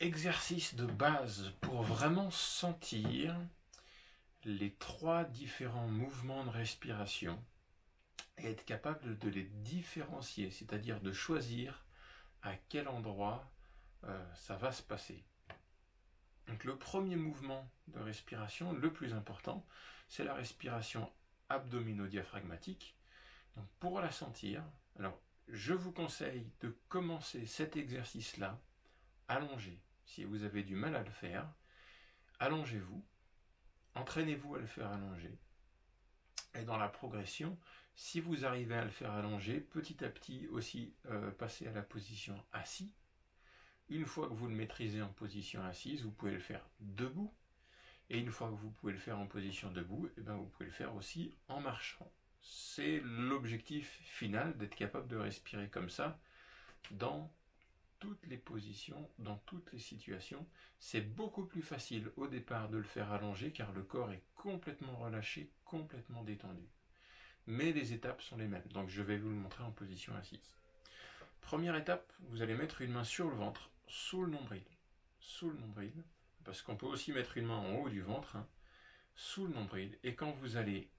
exercice de base pour vraiment sentir les 3 différents mouvements de respiration et être capable de les différencier, c'est-à-dire de choisir à quel endroit ça va se passer. Donc le premier mouvement de respiration, le plus important, c'est la respiration abdomino-diaphragmatique. Donc pour la sentir, alors je vous conseille de commencer cet exercice-là allongé. Si vous avez du mal à le faire, allongez-vous, entraînez-vous à le faire allongé. Et dans la progression, si vous arrivez à le faire allongé, petit à petit aussi passez à la position assis. Une fois que vous le maîtrisez en position assise, vous pouvez le faire debout. Et une fois que vous pouvez le faire en position debout, et bien vous pouvez le faire aussi en marchant. C'est l'objectif final d'être capable de respirer comme ça dans toutes les positions, dans toutes les situations. C'est beaucoup plus facile au départ de le faire allongé car le corps est complètement relâché, complètement détendu. Mais les étapes sont les mêmes, donc je vais vous le montrer en position assise. Première étape, vous allez mettre une main sur le ventre, sous le nombril, parce qu'on peut aussi mettre une main en haut du ventre, sous le nombril, et quand vous allez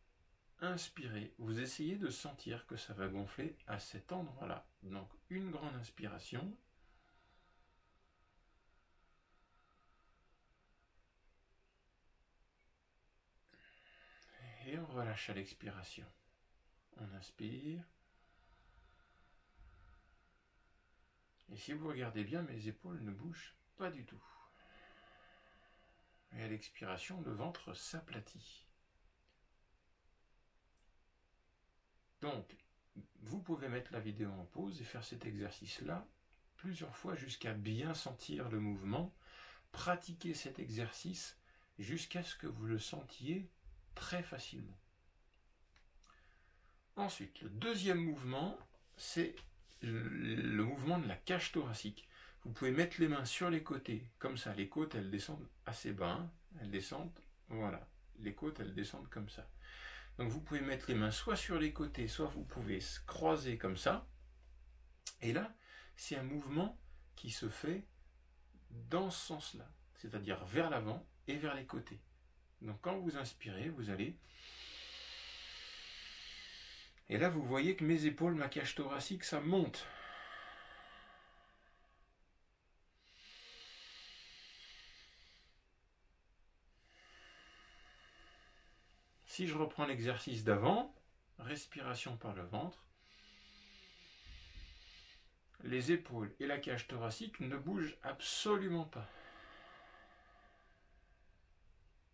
inspirer, vous essayez de sentir que ça va gonfler à cet endroit-là. Donc une grande inspiration, et on relâche à l'expiration. On inspire. Et si vous regardez bien, mes épaules ne bougent pas du tout. Et à l'expiration, le ventre s'aplatit. Donc, vous pouvez mettre la vidéo en pause et faire cet exercice-là plusieurs fois jusqu'à bien sentir le mouvement. Pratiquez cet exercice jusqu'à ce que vous le sentiez très facilement. Ensuite, le deuxième mouvement, c'est le mouvement de la cage thoracique. Vous pouvez mettre les mains sur les côtés, comme ça. Les côtes, elles descendent assez bas. Elles descendent, voilà. Les côtes, elles descendent comme ça. Donc vous pouvez mettre les mains soit sur les côtés, soit vous pouvez se croiser comme ça. Et là, c'est un mouvement qui se fait dans ce sens-là, c'est-à-dire vers l'avant et vers les côtés. Donc quand vous inspirez, vous allez... Et là, vous voyez que mes épaules, ma cage thoracique, ça monte. Si je reprends l'exercice d'avant, respiration par le ventre, les épaules et la cage thoracique ne bougent absolument pas.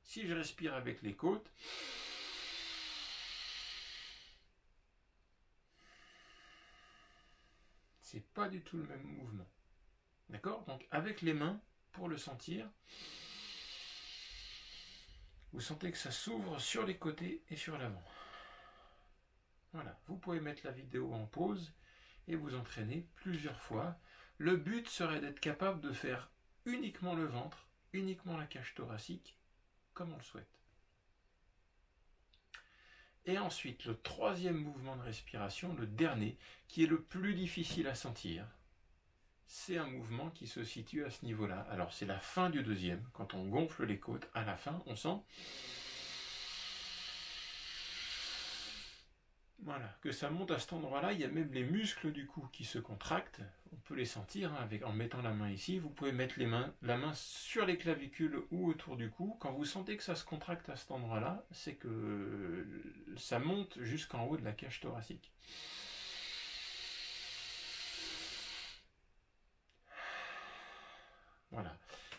Si je respire avec les côtes, c'est pas du tout le même mouvement. D'accord? Donc avec les mains, pour le sentir, vous sentez que ça s'ouvre sur les côtés et sur l'avant. Voilà, vous pouvez mettre la vidéo en pause et vous entraîner plusieurs fois. Le but serait d'être capable de faire uniquement le ventre, uniquement la cage thoracique, comme on le souhaite. Et ensuite, le troisième mouvement de respiration, le dernier, qui est le plus difficile à sentir, c'est un mouvement qui se situe à ce niveau-là. Alors c'est la fin du deuxième, quand on gonfle les côtes, à la fin, on sent... Voilà, que ça monte à cet endroit-là, il y a même les muscles du cou qui se contractent, on peut les sentir en mettant la main ici, vous pouvez mettre la main sur les clavicules ou autour du cou, quand vous sentez que ça se contracte à cet endroit-là, c'est que ça monte jusqu'en haut de la cage thoracique. Voilà,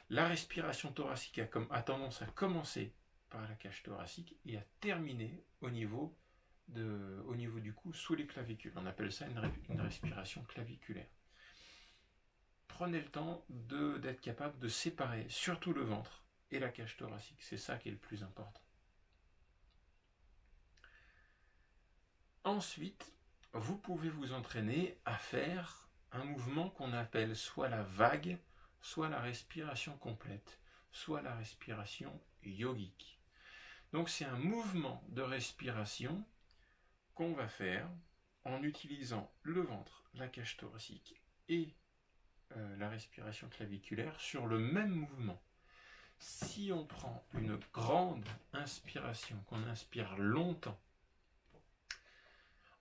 la respiration thoracique a tendance à commencer par la cage thoracique et à terminer au niveau du cou, sous les clavicules. On appelle ça une respiration claviculaire. Prenez le temps d'être capable de séparer surtout le ventre et la cage thoracique. C'est ça qui est le plus important. Ensuite, vous pouvez vous entraîner à faire un mouvement qu'on appelle soit la vague, soit la respiration complète, soit la respiration yogique. Donc c'est un mouvement de respiration qu'on va faire en utilisant le ventre, la cage thoracique et la respiration claviculaire sur le même mouvement. Si on prend une grande inspiration, qu'on inspire longtemps,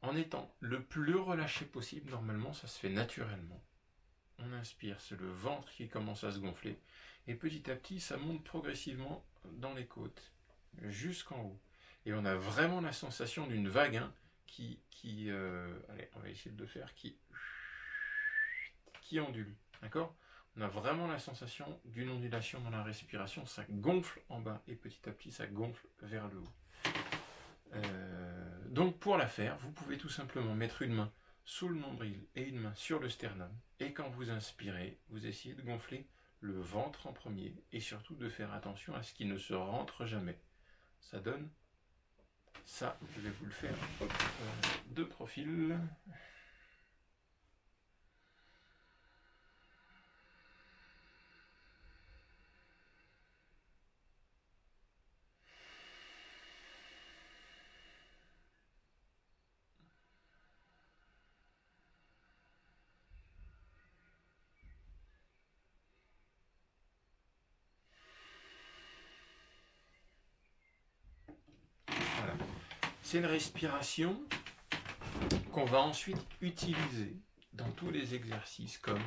en étant le plus relâché possible, normalement ça se fait naturellement. On inspire, c'est le ventre qui commence à se gonfler, et petit à petit ça monte progressivement dans les côtes, jusqu'en haut. Et on a vraiment la sensation d'une vague allez, on va essayer de le faire, qui ondule, d'accord? On a vraiment la sensation d'une ondulation dans la respiration, ça gonfle en bas et petit à petit ça gonfle vers le haut. Donc pour la faire, vous pouvez tout simplement mettre une main sous le nombril et une main sur le sternum, et quand vous inspirez, vous essayez de gonfler le ventre en premier et surtout de faire attention à ce qu'il ne se rentre jamais. Ça donne ça, je vais vous le faire de profil. Voilà. C'est une respiration qu'on va ensuite utiliser dans tous les exercices comme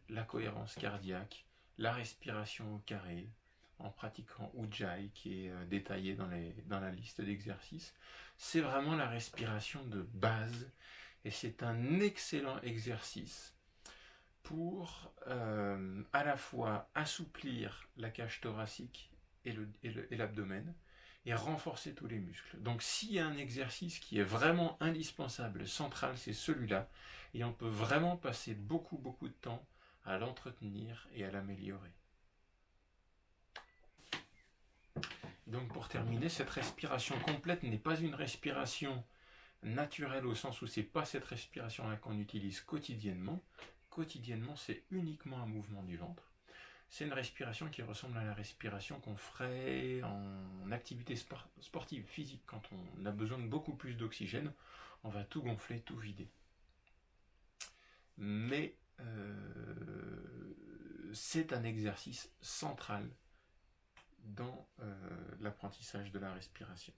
la cohérence cardiaque, la respiration au carré, en pratiquant Ujjayi qui est détaillé dans la liste d'exercices. C'est vraiment la respiration de base et c'est un excellent exercice pour à la fois assouplir la cage thoracique et l'abdomen et renforcer tous les muscles. Donc s'il y a un exercice qui est vraiment indispensable, central, c'est celui-là, et on peut vraiment passer beaucoup de temps à l'entretenir et à l'améliorer. Donc pour terminer, cette respiration complète n'est pas une respiration naturelle au sens où c'est pas cette respiration-là qu'on utilise quotidiennement. Quotidiennement, c'est uniquement un mouvement du ventre. C'est une respiration qui ressemble à la respiration qu'on ferait en activité sportive, physique. Quand on a besoin de beaucoup plus d'oxygène, on va tout gonfler, tout vider. Mais c'est un exercice central dans l'apprentissage de la respiration.